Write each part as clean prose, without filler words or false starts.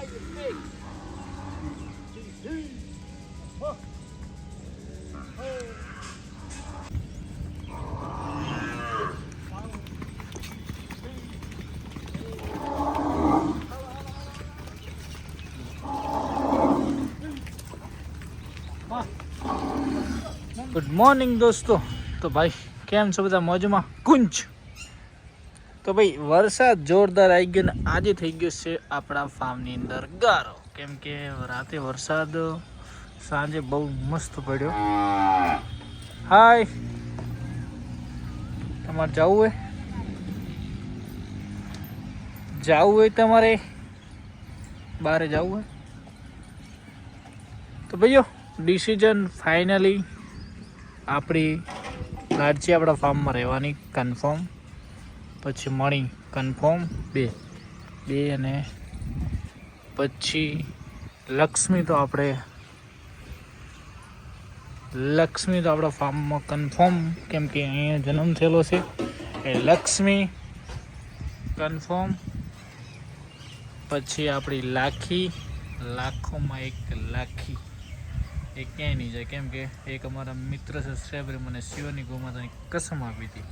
Good morning દોસ્તો. તો ભાઈ કેમ છો બધા? મોજમાં? કુંજ. તો ભાઈ વરસાદ જોરદાર આવી ગયો ને આજે થઈ ગયો છે આપણા ફાર્મની અંદર ગારો. કેમ કે રાતે વરસાદ સાંજે બહુ મસ્ત પડ્યો. હાય, તમારે જવું હોય તમારે બહાર જવું હોય તો ભાઈઓ ડિસિઝન ફાઇનલી આપણી લાડજી આપણા ફાર્મમાં રહેવાની કન્ફર્મ. પછી મણી કન્ફર્મ બે અને પછી લક્ષ્મી તો આપણા ફાર્મમાં કન્ફર્મ. કેમ કે અહીંયા જન્મ થયેલો છે એ લક્ષ્મી કન્ફર્મ. પછી આપણી લાખોમાં એક લાખી એ ક્યાંય નહીં જાય. કેમ કે એક અમારા મિત્ર સબસ્ક્રાઈબરે મને શિવની ગોમાતાની કસમ આપી હતી.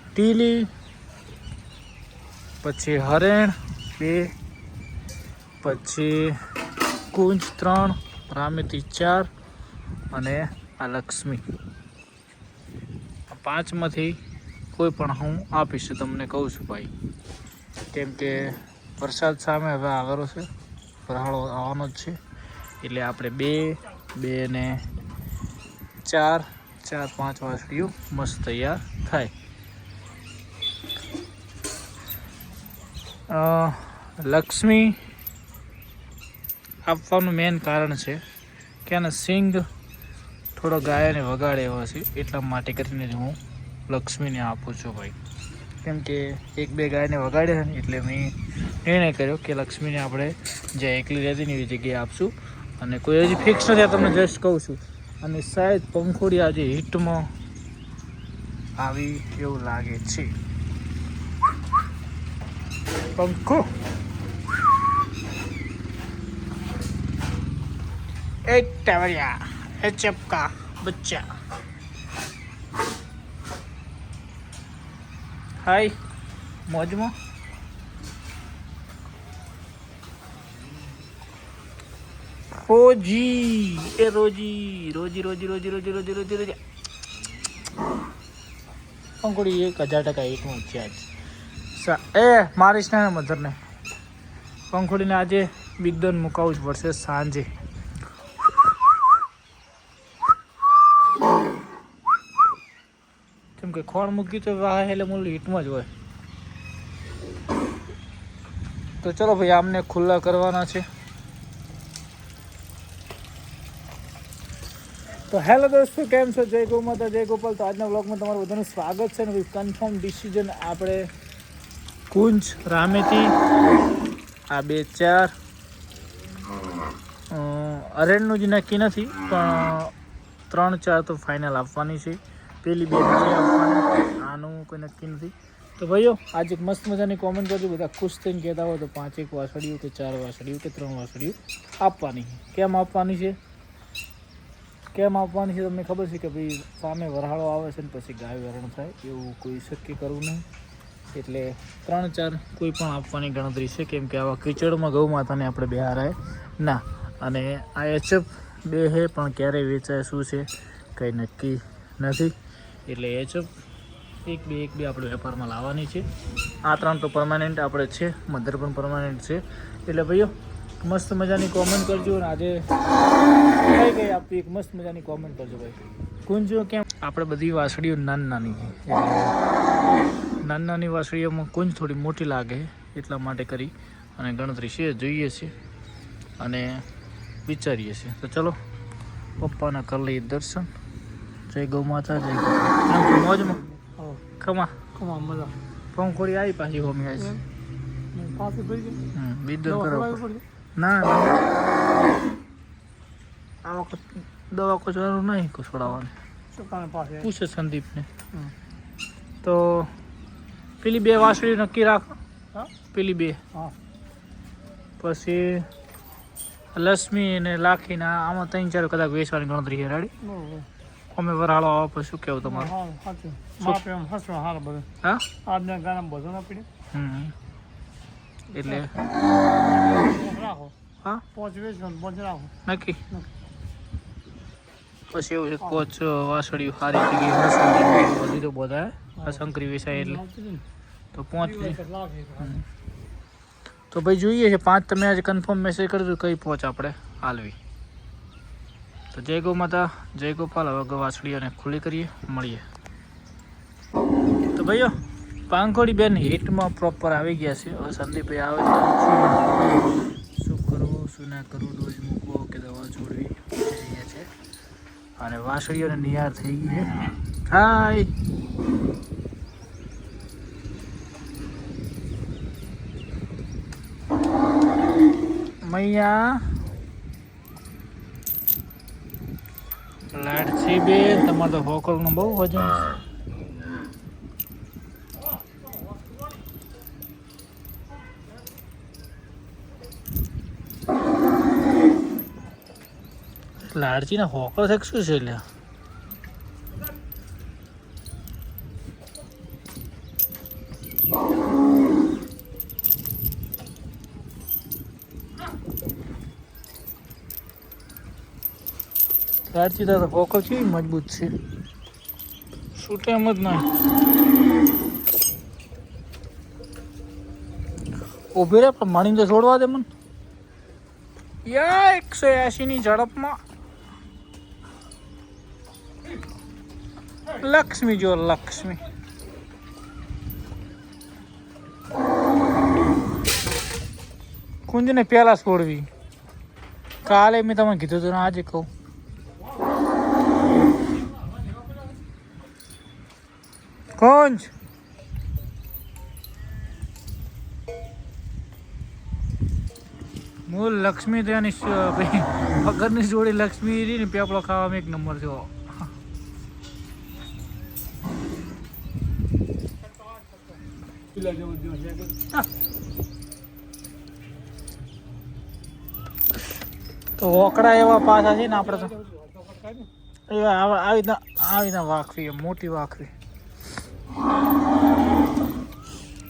ટીલી, પછી હરેણ 2, પછી કુંજ 3, રામેતી 4 અને આ લક્ષ્મી. આ 5માંથી કોઈ પણ હું આપીશ, તમને કહું છું ભાઈ. કેમ કે વરસાદ સામે હવે આવેલો છે, વરસાદ આવવાનો જ છે. એટલે આપણે 2 ને 4 5 વાસળીઓ મસ્ત તૈયાર થાય. લક્ષ્મી આપવાનું મેન કારણ છે કે આના સિંગ થોડો ગાયને વગાડે એવા છે, એટલા માટે કરીને હું લક્ષ્મીને આપું છું ભાઈ. કેમ કે 1-2 ગાયને વગાડે છે ને એટલે મેં નિર્ણય કર્યો કે લક્ષ્મીને આપણે જ્યાં એકલી રહેતી ને એવી જગ્યાએ આપશું. અને કોઈ હજી ફિક્સ નથી, તમને જસ્ટ કહું છું. અને શાયદ પંખોડી આજે હિટમાં આવી એવું લાગે છે. પંખો એ ટાવરિયા એ ચપકા બચ્ચા. હાય, મોજમાં? રોજી પંખોડી 1000% હિટમાં છે આજ. મારીશ ને મધરને પંખોડીને આજે બિગ ડોન મુકાવવું જ પડશે સાંજે. કેમ કે ખોણ મૂકી તો વાહ એટલે મૂળ હિટમાં જ હોય. તો ચલો ભાઈ, આમને ખુલ્લા કરવાના છે. તો હેલો દોસ્તો, કેમ છો? જય ગૌ માતા, જય ગોપાલ. તો આજના વ્લોગમાં તમારું બધાનું સ્વાગત છે. ને ભાઈ કન્ફર્મ ડિસિઝન આપણે કુંજ, રામેતી આ 2-4 અરેણનું જ નક્કી નથી, પણ 3-4 તો ફાઇનલ આપવાની છે. પેલી 2 નથી આપવાની, આનું કોઈ નક્કી નથી. તો ભાઈઓ આજે એક મસ્ત મજાની કોમેન્ટ કરજો. બધા ખુશ થઈને કહેતા હોય તો 5 વાસળીઓ કે 4 વાસળીઓ કે 3 વાસળીઓ આપવાની. કેમ આપવાની છે તમને ખબર છે કે ભાઈ સામે વરહાળો આવે છે ને પછી ગાય વરણ થાય, એવું કોઈ શક્ય કરવું નહીં. એટલે 3-4 કોઈ પણ આપવાની ગણતરી છે. કેમ કે આવા કીચડમાં ગૌ માતાને આપણે બિહારાય ના. અને આ એચએફ 2 છે, પણ ક્યારેય વેચાય શું છે કંઈ નક્કી નથી. એટલે એચએફ 1-2 આપણે વેપારમાં લાવવાની છે. આ 3 તો પરમાનન્ટ આપણે છે, મધર પણ પરમાનન્ટ છે. એટલે ભાઈઓ મસ્ત મજાની કોમેન્ટ કરજો. અને આજે કઈ આપવી એક મસ્ત મજાની કોમેન્ટ કરજો ભાઈ. કુંજો કેમ આપણે બધી વાસળીઓ નાની વાસળીઓમાં કુંજ થોડી મોટી લાગે, એટલા માટે કરી અને ગણતરી છે, જોઈએ છે અને વિચારીએ છીએ. તો ચલો પપ્પાના કરી લઈએ દર્શન. જય ગૌ માતા, જય ગૌ. મોજમાં ખમા મજા. પંખોડી આવી પાછી હોમી આવી વિદ્યુત કરો. ના આ વખત દવા કચવાનું નહીં છોડાવવાની. પૂછે સંદીપને. તો પેલી 2 વાસળી નક્કી રાખ. પેલી 2 પછી લક્ષ્મી ને લાખીને આમાં 3-4 કદાચ વેચવાની ગણતરી છે. રેડી અમે વરાળો આવો પછી શું કેવું તમારું? હા આજના ગાના બધો ના પીડે એટલે રાખો. હા 5 વેચવાનું 5 રાખો નક્કી. પછી એવું છે કોચ વાસળિયું સારી જગ્યાએ બધી તો બધા શંકરી વેચાય એટલે તો 5 તો ભાઈ જોઈએ છે 5 તમે આજે કન્ફર્મ મેસેજ કરજો કઈ પહોંચ આપણે હાલવી. તો જય ગૌ માતા જય ગોપાલ. હવે વાસળીઓને ખુલ્લી કરીએ, મળીએ. તો ભાઈઓ પાંખોડી બેન હિટમાં પ્રોપર આવી ગયા છે. હવે સંદીપભાઈ આવે છે શું કરવું શું ના કરવું, ડોઝ મૂકવો કે દવા છોડવી પૂછી રહ્યા છે. અને વાસળીઓને નિહાર થઈ ગઈ છે. હાય મૈયા લાડછી બેન, તમારે તો હોકરનું બહુ વજન છે. લાડજી ના હોકર છે શું છે એટલે લાડજી તો હોકર કેવી મજબૂત છે, છૂટે એમ જ નહીં. ઉભી રે પણ માણી તો છોડવા દે મને. યા 180 ની ઝડપમાં લક્ષ્મી જો લક્ષ્મી. કુંજને પેલા છોડવી. કાલે મેં તમને કીધું હતું આજે કહું. કુંજ મૂળ લક્ષ્મી તો એની વગરની જોડી લક્ષ્મી રહી ને પેપડો ખાવામાં 1 નંબર છે. તો ઓકડા એવા પાછા છે ને આપણે તો એવા આવી રીતના વાખવી, મોટી વાખવી.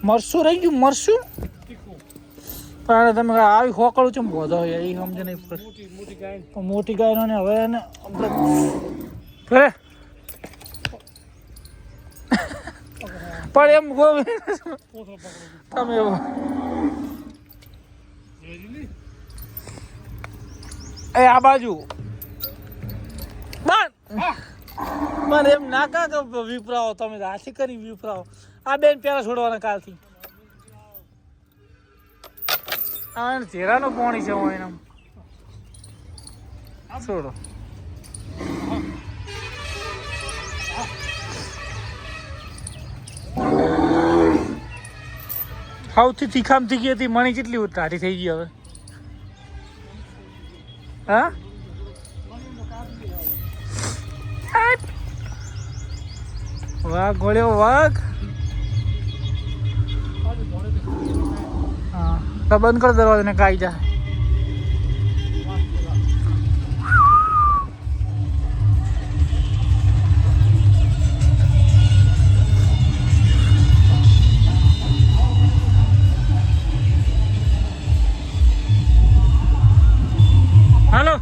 મરસું રહી ગયું મરસું, પણ તમે આવી હોકળું છે બોધો એ સમજે નહીં પડે. મોટી ગાયનો ને હવે એને ફરે પણ એમ તમે એ આ બાજુ પણ એમ ના કા વિપરાવો તમે હાથી કરી વિપરાવો. આ બેન પેલા છોડવાના કાલથી. આ ઝેરાનો પાણી છે એના છોડો. સૌથી તીખામ તીખી હતી મણી કેટલી ટાઢી થઈ ગઈ હવે. હા વાઘ ગોળ્યો વાઘ. હા તો બંધ કર દરવાજો ને કાઈ જાય. હાલો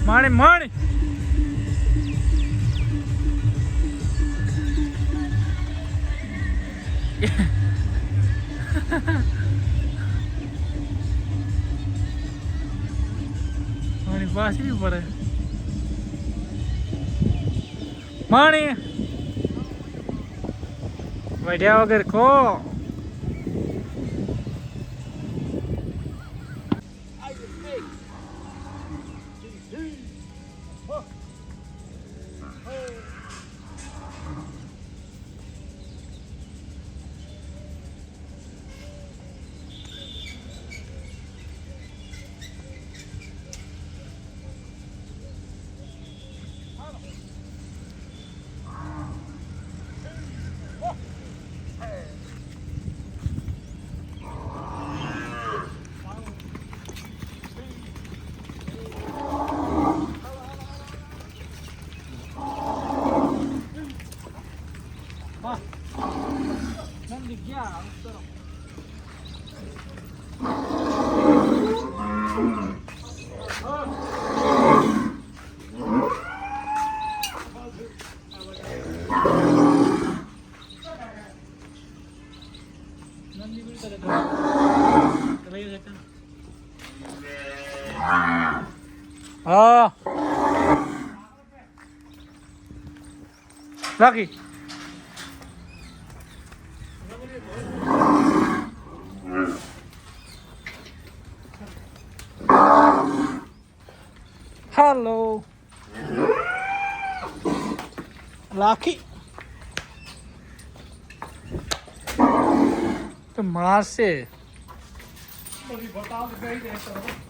માણી માણી માણી પાછી પડે. માણી વઢ્યા વગર કો હા રાખી હાલો રાખી તો મારશે બધી બતાવ ગઈ જાય તો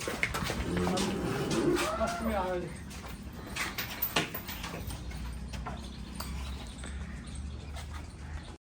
આવે છે